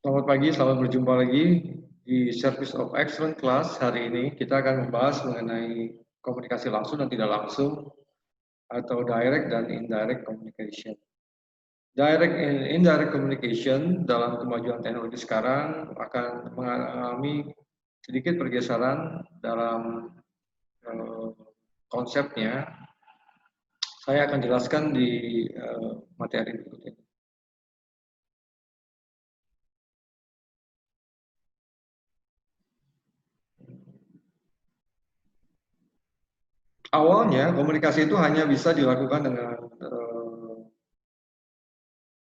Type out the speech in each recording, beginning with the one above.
Selamat pagi, selamat berjumpa lagi di Service of Excellence Class. Hari ini kita akan membahas mengenai komunikasi langsung dan tidak langsung atau direct dan indirect communication. Direct and indirect communication dalam kemajuan teknologi sekarang akan mengalami sedikit pergeseran dalam konsepnya. Saya akan jelaskan di materi berikut ini. Awalnya komunikasi itu hanya bisa dilakukan dengan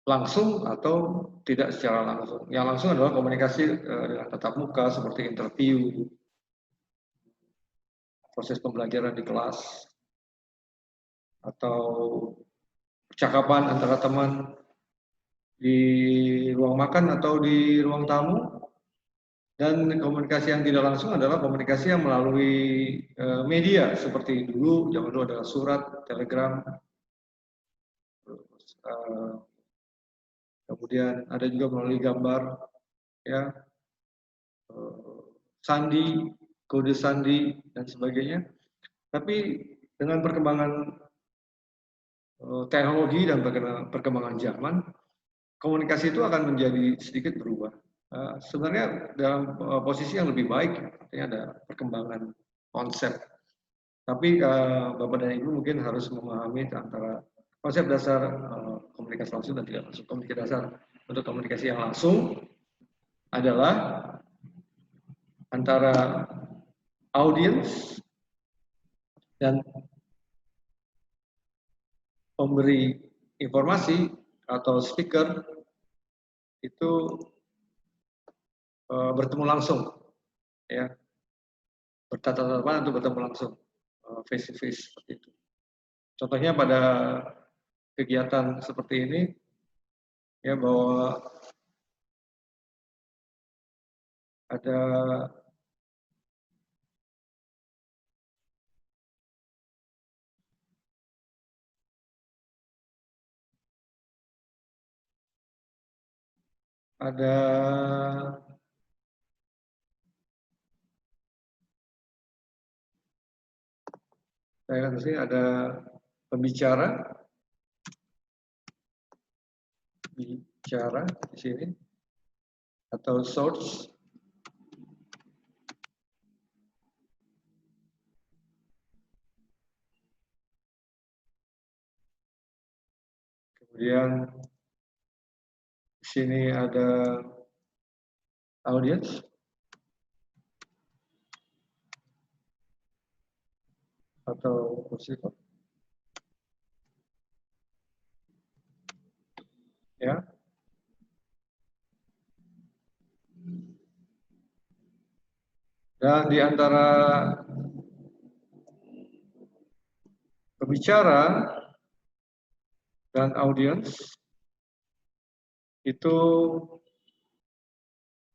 langsung atau tidak secara langsung. Yang langsung adalah komunikasi dengan tatap muka seperti interview, proses pembelajaran di kelas, atau percakapan antara teman di ruang makan atau di ruang tamu. Dan komunikasi yang tidak langsung adalah komunikasi yang melalui media seperti dulu, zaman dulu adalah surat, telegram, kemudian ada juga melalui gambar, ya, sandi, kode sandi dan sebagainya. Tapi dengan perkembangan teknologi dan perkembangan zaman, komunikasi itu akan menjadi sedikit berubah. Sebenarnya dalam posisi yang lebih baik, artinya ada perkembangan konsep. Tapi Bapak dan Ibu mungkin harus memahami antara konsep dasar komunikasi langsung dan tidak langsung. Komunikasi dasar untuk komunikasi yang langsung adalah antara audiens dan pemberi informasi atau speaker itu bertemu langsung, ya, bertatap hadapan atau bertemu langsung, face to face seperti itu. Contohnya pada kegiatan seperti ini, ya, bahwa ada saya lihat di sini ada pembicara, bicara di sini atau source. Kemudian di sini ada audience atau receiver, ya. Dan di antara pembicara dan audiens itu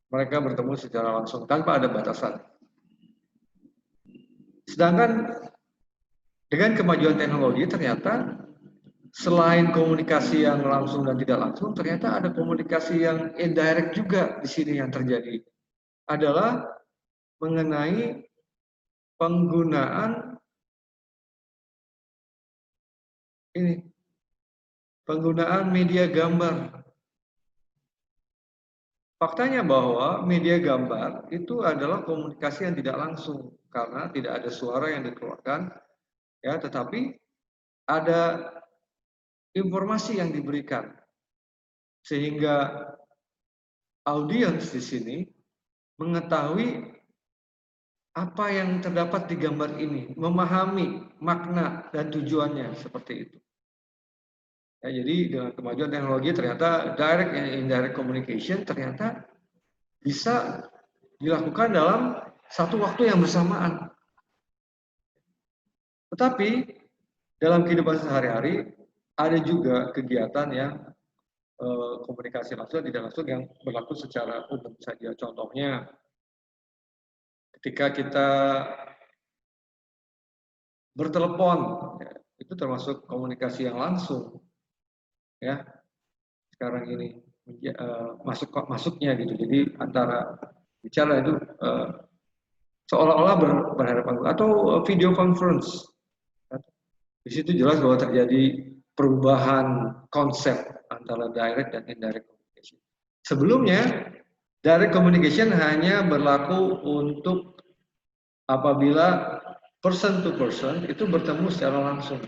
mereka bertemu secara langsung tanpa ada batasan. Sedangkan dengan kemajuan teknologi ternyata selain komunikasi yang langsung dan tidak langsung, ternyata ada komunikasi yang indirect juga di sini yang terjadi. Adalah mengenai penggunaan media gambar. Faktanya bahwa media gambar itu adalah komunikasi yang tidak langsung karena tidak ada suara yang dikeluarkan, ya, tetapi ada informasi yang diberikan sehingga audiens di sini mengetahui apa yang terdapat di gambar ini, memahami makna dan tujuannya seperti itu. Ya, jadi dengan kemajuan teknologi ternyata direct and indirect communication ternyata bisa dilakukan dalam satu waktu yang bersamaan. Tetapi dalam kehidupan sehari-hari ada juga kegiatan yang komunikasi langsung dan tidak langsung yang berlaku secara umum saja. Contohnya ketika kita bertelepon, ya, itu termasuk komunikasi yang langsung, ya. sekarang ini masuknya gitu. Jadi antara bicara itu seolah-olah berhadapan atau video conference. Di situ jelas bahwa terjadi perubahan konsep antara direct dan indirect communication. Sebelumnya direct communication hanya berlaku untuk apabila person to person itu bertemu secara langsung.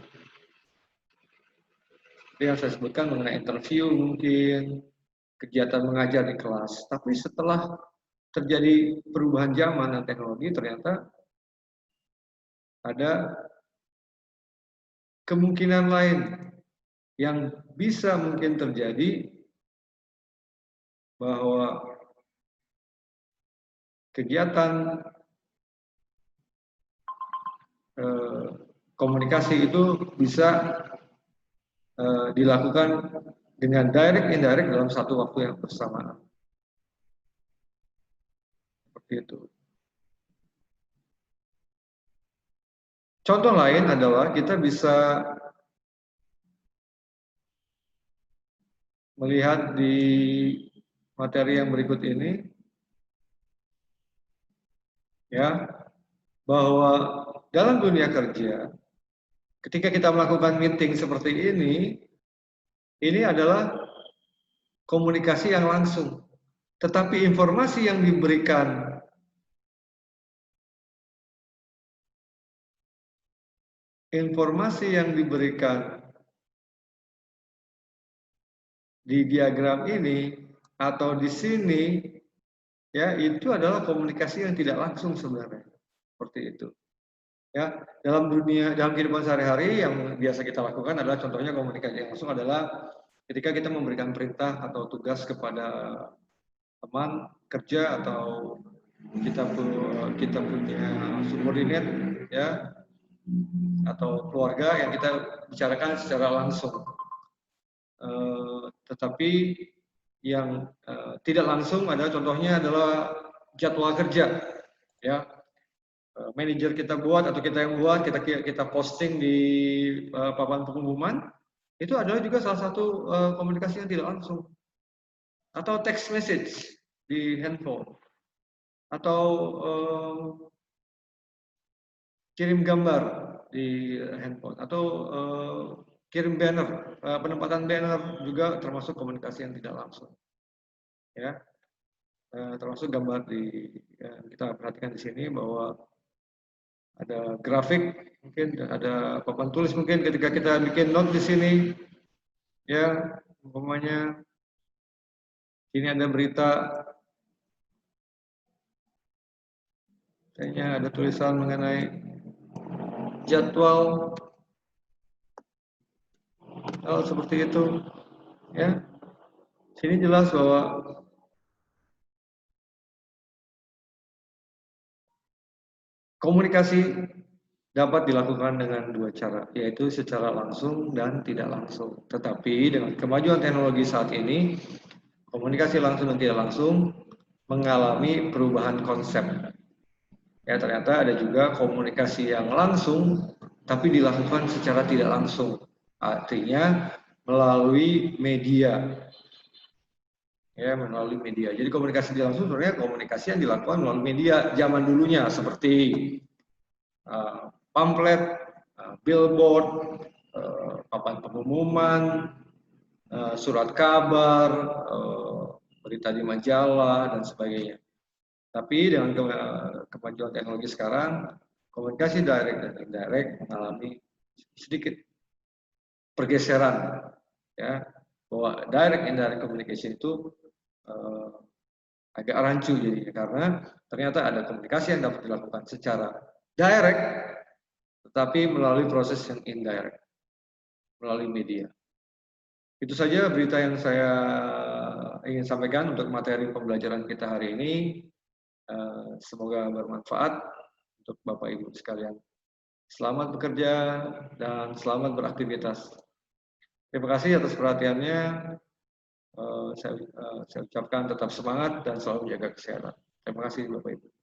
Yang saya sebutkan mengenai interview mungkin, kegiatan mengajar di kelas. Tapi setelah terjadi perubahan zaman dan teknologi, ternyata ada kemungkinan lain yang bisa mungkin terjadi, bahwa kegiatan komunikasi itu bisa dilakukan dengan direct indirect dalam satu waktu yang bersamaan. Seperti itu. Contoh lain adalah kita bisa melihat di materi yang berikut ini, ya, bahwa dalam dunia kerja, ketika kita melakukan meeting seperti ini adalah komunikasi yang langsung. Tetapi informasi yang diberikan di diagram ini atau di sini, ya, itu adalah komunikasi yang tidak langsung sebenarnya. Seperti itu. Ya, dalam kehidupan sehari-hari yang biasa kita lakukan adalah, contohnya komunikasi yang langsung adalah ketika kita memberikan perintah atau tugas kepada teman kerja atau kita punya subordinate, ya, atau keluarga yang kita bicarakan secara langsung. Tetapi yang tidak langsung adalah, contohnya adalah jadwal kerja, ya. Manajer kita buat atau kita yang buat, kita posting di papan pengumuman, itu adalah juga salah satu komunikasi yang tidak langsung. Atau text message di handphone, atau kirim gambar di handphone, atau kirim banner, penempatan banner juga termasuk komunikasi yang tidak langsung, ya. Termasuk gambar kita perhatikan di sini bahwa ada grafik, mungkin ada papan tulis, mungkin ketika kita bikin note di sini, ya, umpamanya ini ada berita, kayaknya ada tulisan mengenai jadwal, seperti itu, ya. Sini jelas bahwa komunikasi dapat dilakukan dengan dua cara, yaitu secara langsung dan tidak langsung. Tetapi dengan kemajuan teknologi saat ini, komunikasi langsung dan tidak langsung mengalami perubahan konsep. Ya, ternyata ada juga komunikasi yang langsung tapi dilakukan secara tidak langsung. Artinya melalui media. Ya, melalui media. Jadi komunikasi tidak langsung sebenarnya komunikasi yang dilakukan melalui media zaman dulunya, seperti pamflet, billboard, papan pengumuman, surat kabar, berita di majalah, dan sebagainya. Tapi dengan kemajuan teknologi sekarang, komunikasi direct dan indirect mengalami sedikit pergeseran, ya, bahwa direct indirect communication itu agak rancu jadinya, karena ternyata ada komunikasi yang dapat dilakukan secara direct, tetapi melalui proses yang indirect, melalui media. Itu saja berita yang saya ingin sampaikan untuk materi pembelajaran kita hari ini. Semoga bermanfaat untuk Bapak Ibu sekalian. Selamat bekerja dan selamat beraktivitas. Terima kasih atas perhatiannya. Saya ucapkan tetap semangat dan selalu menjaga kesehatan. Terima kasih Bapak Ibu.